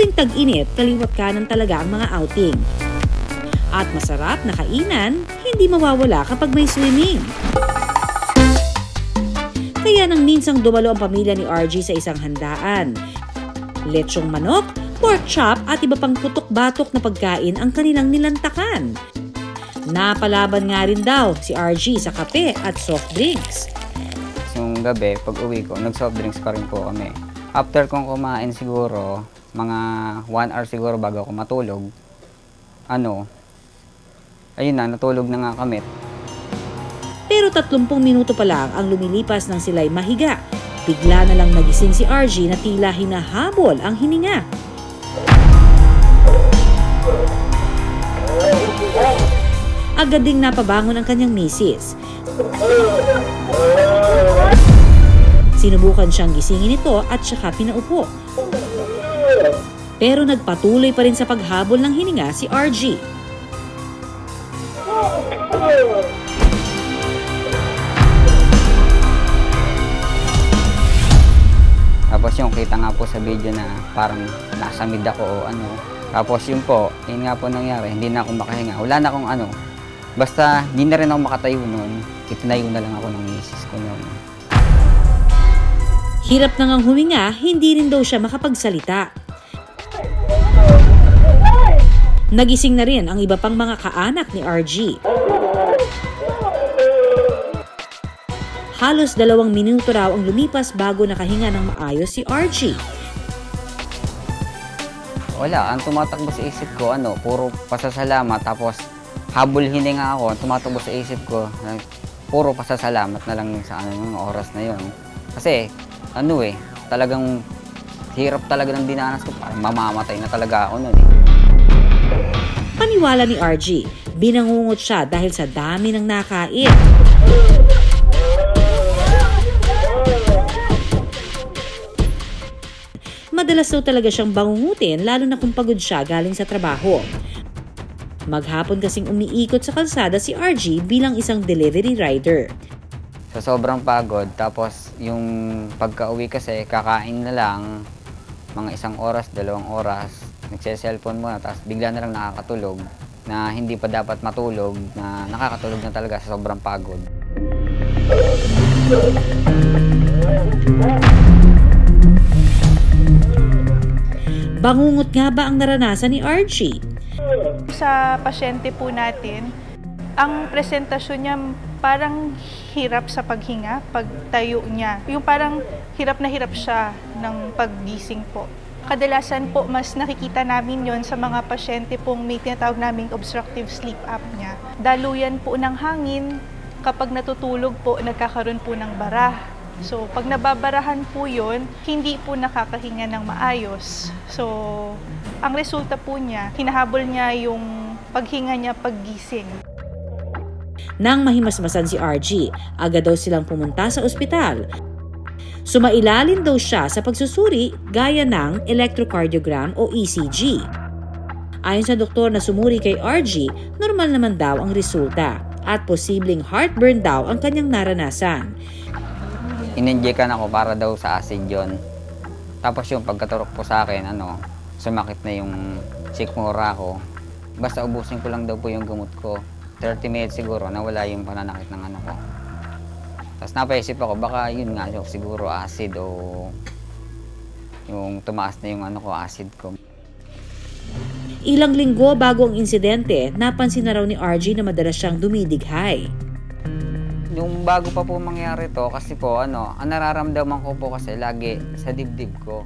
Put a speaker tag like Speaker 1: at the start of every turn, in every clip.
Speaker 1: Tuwing tag-init, kaliwat kanan talaga ang mga outing. At masarap na kainan, hindi mawawala kapag may swimming. Kaya nang minsang dumalo ang pamilya ni RG sa isang handaan. Lechong manok, pork chop at iba pang putok-batok na pagkain ang kanilang nilantakan. Napalaban nga rin daw si RG sa kape at soft drinks.
Speaker 2: Yung gabi, pag uwi ko, nag-soft drinks pa rin po kami. After kong kumain siguro, mga 1 hour siguro bago ako matulog, ayun na, natulog na nga kami.
Speaker 1: Pero 30 minuto pa lang ang lumilipas nang sila'y mahiga. Bigla na lang nagising si RG na tila hinahabol ang hininga. Agad ding napabangon ang kanyang misis. Sinubukan siyang gisingin ito at saka pinaupo. Pero nagpatuloy pa rin sa paghabol ng hininga si RG.
Speaker 2: Tapos yung kita nga po sa video na parang nasa mid ako o ano. Tapos yun po, yun nga po nangyari, hindi na ako makahinga. Wala na akong basta hindi na rin ako makatayo noon. Itinayo na lang ako ng misis ko noon.
Speaker 1: Hirap na ngang huminga, hindi rin daw siya makapagsalita. Nagising na rin ang iba pang mga kaanak ni RG. Halos 2 minuto raw ang lumipas bago nakahinga ng maayos si RG.
Speaker 2: Wala, ang tumatakbo sa isip ko, puro pasasalamat. Tapos habol hininga ako, tumatakbo sa isip ko, puro pasasalamat na lang sa yung oras na yon. Kasi, talagang hirap talaga ng dinanas ko. Parang mamamatay na talaga ako nun .
Speaker 1: Paniwala ni RG, binangungot siya dahil sa dami ng nakain. Madalas daw talaga siyang bangungutin lalo na kung pagod siya galing sa trabaho. Maghapon kasing umiikot sa kalsada si RG bilang isang delivery rider.
Speaker 2: Sa sobrang pagod, tapos yung pagka-uwi kasi kakain na lang mga 1 oras, 2 oras, nagse-cellphone muna, tapos bigla na lang nakakatulog na hindi pa dapat matulog, na nakakatulog na talaga sa sobrang pagod.
Speaker 1: Bangungot nga ba ang naranasan ni RG?
Speaker 3: Sa pasyente po natin, ang presentasyon niya parang hirap sa paghinga, pagtayo niya. Yung parang hirap na hirap siya ng paggising po. Kadalasan po, mas nakikita namin yon sa mga pasyente pong may tinatawag naming obstructive sleep apnea. Daluyan po ng hangin, kapag natutulog po, nagkakaroon po ng bara. So, pag nababarahan po yun, hindi po nakakahinga ng maayos. So, ang resulta po niya, hinahabol niya yung paghinga niya paggising.
Speaker 1: Nang mahimasmasan si RG, agad daw silang pumunta sa ospital. Sumailalim daw siya sa pagsusuri gaya ng electrocardiogram o ECG. Ayon sa doktor na sumuri kay RG, normal naman daw ang resulta at posibleng heartburn daw ang kanyang naranasan.
Speaker 2: In-injectan ako para daw sa acid yun. Tapos yung pagkaturok po sa akin, sumakit na yung sikmura ko. Basta ubusin ko lang daw po yung gamot ko. 30 minutes siguro, nawala yung pananakit ng ko. Tapos napaisip ako, baka yun nga, siguro acid o yung tumaas na yung acid ko.
Speaker 1: Ilang linggo bago ang insidente, napansin na raw ni RG na madalas siyang dumidighay.
Speaker 2: Yung bago pa po mangyari to, kasi po, ang nararamdaman ko po kasi lagi sa dibdib ko,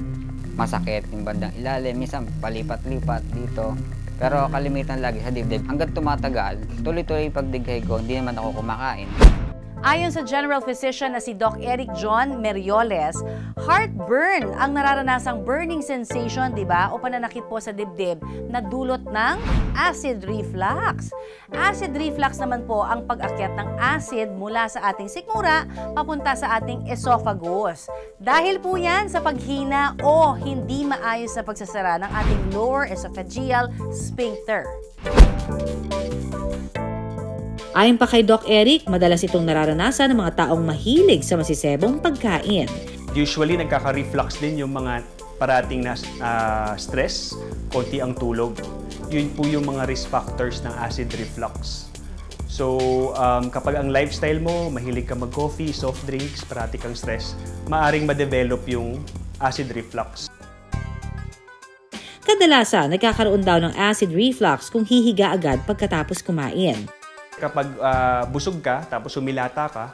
Speaker 2: masakit yung bandang ilalim, minsan palipat-lipat dito. Pero kalimitan lagi sa dibdib. Hanggang tumatagal, tuloy-tuloy pagdighay ko, hindi naman ako kumakain.
Speaker 4: Ayon sa General Physician na si Doc Eric John Merioles, heartburn ang nararanasang burning sensation, di ba, o pananakit po sa dibdib na dulot ng acid reflux. Acid reflux naman po ang pag-akyat ng acid mula sa ating sikmura papunta sa ating esophagus. Dahil po yan sa paghina o hindi maayos na pagsasara ng ating lower esophageal sphincter.
Speaker 1: Ayon pa kay Doc Eric, madalas itong nararanasan ng mga taong mahilig sa masisebong pagkain.
Speaker 5: Usually, nagkaka-reflux din yung mga parating na stress, konti ang tulog. Yun po yung mga risk factors ng acid reflux. So, kapag ang lifestyle mo, mahilig ka mag-coffee, soft drinks, parati kang stress, maaring ma-develop yung acid reflux.
Speaker 1: Kadalasan, nagkakaroon daw ng acid reflux kung hihiga agad pagkatapos kumain.
Speaker 5: Kapag busog ka, tapos humilata ka,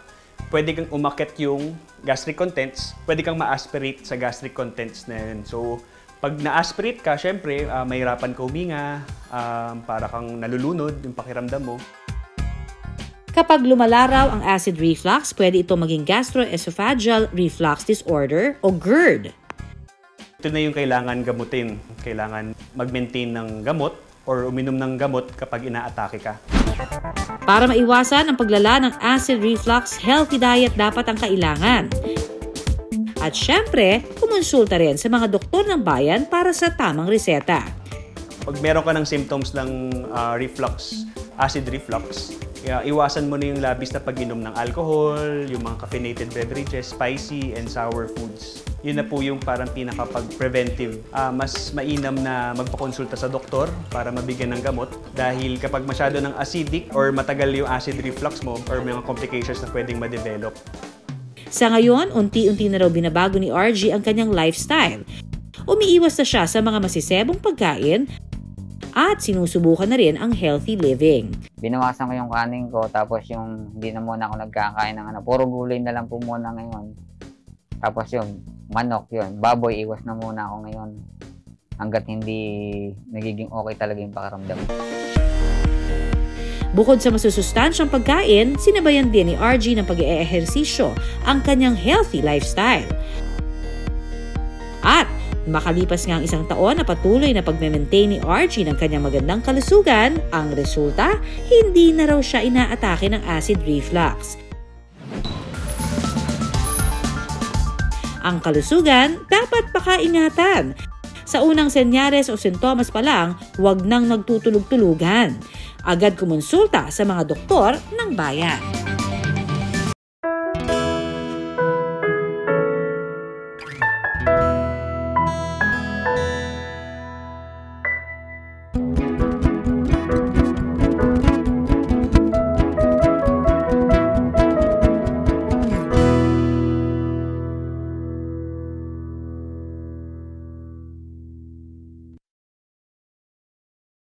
Speaker 5: pwede kang umakyat yung gastric contents, pwede kang ma-aspirate sa gastric contents na yun. So, pag na-aspirate ka, syempre, mahirapan ka huminga, para kang nalulunod yung pakiramdam mo.
Speaker 1: Kapag lumalaraw ang acid reflux, pwede ito maging gastroesophageal reflux disorder o GERD.
Speaker 5: Ito na yung kailangan gamutin. Kailangan mag-maintain ng gamot or uminom ng gamot kapag inaatake ka.
Speaker 1: Para maiwasan ang paglala ng acid reflux, healthy diet dapat ang kailangan. At syempre, kumonsulta rin sa mga doktor ng bayan para sa tamang reseta.
Speaker 5: Pag meron ka ng symptoms ng reflux, acid reflux, iwasan mo na yung labis na pag-inom ng alcohol, yung mga caffeinated beverages, spicy and sour foods. Yun na po yung parang pinaka-preventive. Mas mainam na magpakonsulta sa doktor para mabigyan ng gamot dahil kapag masyado ng acidic or matagal yung acid reflux mo or mga complications na pwedeng ma-develop.
Speaker 1: Sa ngayon, unti-unti na raw binabago ni RG ang kanyang lifestyle. Umiiwas na siya sa mga masisebong pagkain at sinusubukan na rin ang healthy living.
Speaker 2: Binawasan ko yung kanin ko, tapos yung hindi na muna ako nagkakain ng puro gulay na lang po muna ngayon. Tapos yung manok, yun, baboy, iwas na muna ako ngayon. Hanggat hindi nagiging okay talaga yung pakiramdam.
Speaker 1: Bukod sa masusustansyang pagkain, sinabayan din ni RG ng pag-eehersisyo ang kanyang healthy lifestyle. At makalipas nga ang 1 taon na patuloy na pag-maintain ni RG ng kanyang magandang kalusugan, ang resulta, hindi na raw siya inaatake ng acid reflux. Ang kalusugan dapat pakaingatan. Sa unang senyales o sintomas pa lang, huwag nang nagtutulog-tulugan. Agad kumonsulta sa mga doktor ng bayan.